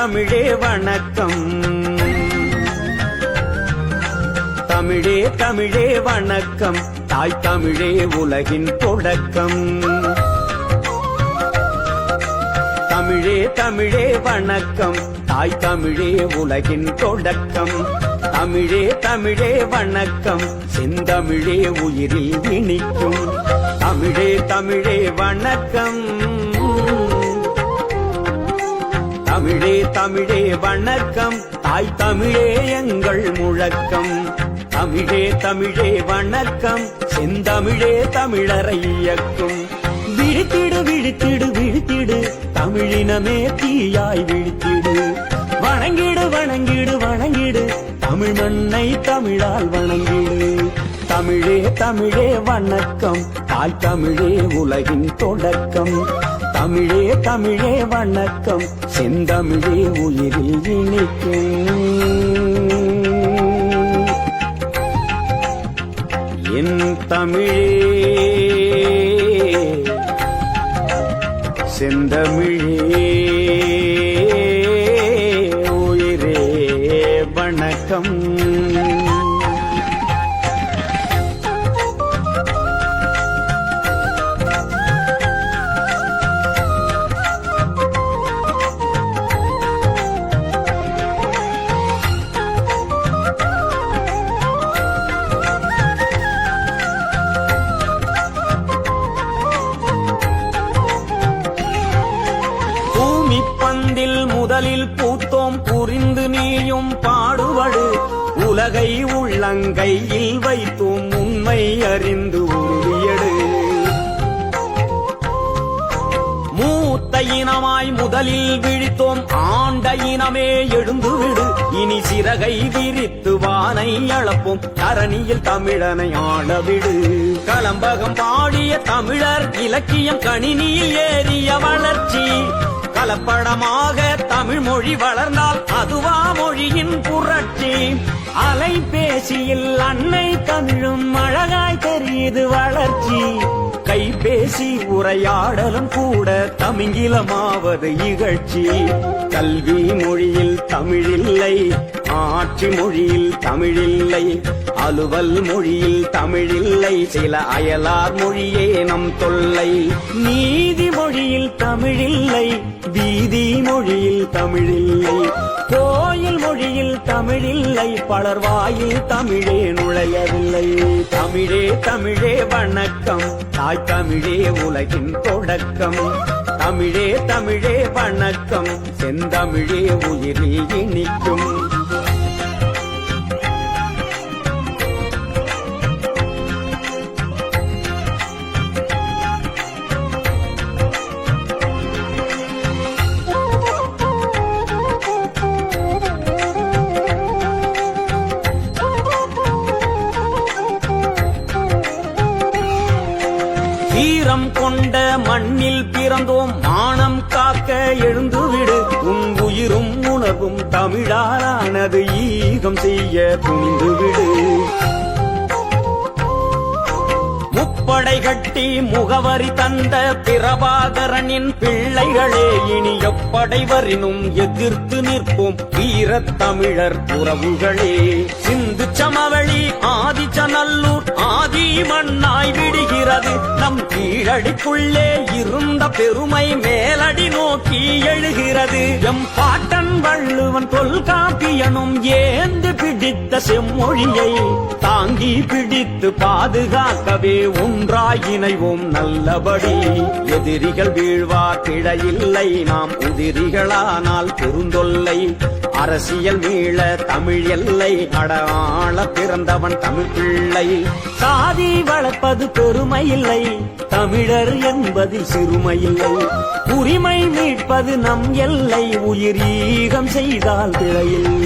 தமிழே வணக்கம். தமிழே தமிழே வணக்கம், தாய் தமிழே உலகின் தொடக்கம். தமிழே தமிழே வணக்கம், தாய் தமிழே உலகின் தொடக்கம். தமிழே தமிழே வணக்கம், செந்தமிழே உயிரில் இனிக்கும். தமிழே தமிழே வணக்கம். தமிழே தமிழே வணக்கம், தாய் தமிழே எங்கள் முழக்கம். தமிழே தமிழே வணக்கம், செந்தமிழே தமிழரை இயக்கும். விழித்திடு விழித்திடு விழித்திடு, தமிழினமே தீயாய் விழித்திடு. வணங்கிடு வணங்கிடு வணங்கிடு, தமிழ் மண்ணை தமிழால் வணங்கிடு. தமிழே தமிழே வணக்கம், தாய் தமிழே உலகின் தொடக்கம். தமிழே தமிழே வணக்கம், செந்தமிழே உயிரில் இனிக்கும். என் தமிழே செந்தமிழே உயிரே வணக்கம். பந்தில் முதலில் பூத்தோம், புரிந்து நீயும் பாடுபடு. உலகை உள்ளங்கையில் வைத்தோம், உண்மை அறிந்து உறுதியடு. மூத்த இனமாய் முதலில் விழித்தோம், ஆண்ட இனமே எழுந்துவிடு. இனி சிறகை விரித்து வானை அளப்போம், தரணியில் தமிழனை ஆளவிடு. களம்பகம் பாடிய தமிழர் இலக்கியம் கணினியில் ஏறிய வளர்ச்சி. கலப்படமாக தமிழ் மொழி வளர்ந்தால் அதுவா மொழியின் புரட்சி. அலைபேசியில் அன்னை தமிழும் அழகாய் தெரியுது வளர்ச்சி. கைபேசி உரையாடலும் கூட தமிங்கிலமாவது இகழ்ச்சி. கல்வி மொழியில் தமிழில்லை, ஆட்சி மொழியில் தமிழில்லை, அலுவல் மொழியில் தமிழில்லை, சில அயலார் மொழியே நம் தொல்லை. நீதி மொழியில் தமிழில்லை, வீதி மொழியில் தமிழில்லை, கோயில் மொழியில் தமிழில்லை, பலர் வாயில் தமிழே நுழையவில்லை. தமிழே தமிழே வணக்கம், தாய் தமிழே உலகின் தொடக்கம். தமிழே தமிழே வணக்கம், செந்தமிழே உயிரில் இனிக்கும். வீரம் கொண்ட மண்ணில் பிறந்தோம், மானம் காக்க எழுந்துவிடு. உன் உயிரும் உணர்வும் தமிழாலானது, ஈகம் செய்ய துணிந்துவிடு. முப்படை கட்டி முகவரி தந்த பிரபாகரனின் பிள்ளைகளே, இனி எப்படை வரினும் எதிர்த்து நிற்போம் வீரத் தமிழர் உறவுகளே. சிந்து சமவெளி ஆதிச்சநல்லூர் ஆதி மண்ணாய் விடுகிறது. நம் கீழடிக்குள்ளே இருந்த பெருமை மேலடி நோக்கி எழுகிறது. எம் பாட்டன் வள்ளுவன் தொல்காப்பியனும் ஏந்து பிடித்த செம்மொழியை தாங்கி பிடித்து பாதுகாக்கவே ஒன்றாய் இணைவோம் நல்லபடி. எதிரிகள் வீழ்வார் கிழையில்லை, நாம் உதிரிகளானால் பெருந்தொல்லை. அரசியல் மீள தமிழ் எல்லை, அடையாள பிறந்தவன் தமிழ் பிள்ளை. சாதி வளர்ப்பது பெருமையில்லை, தமிழர் என்பதில் சிறுமையில்லை. உரிமை மீட்பது நம் எல்லை, உயிர் ஈகம் செய்தால் பிழையில்லை.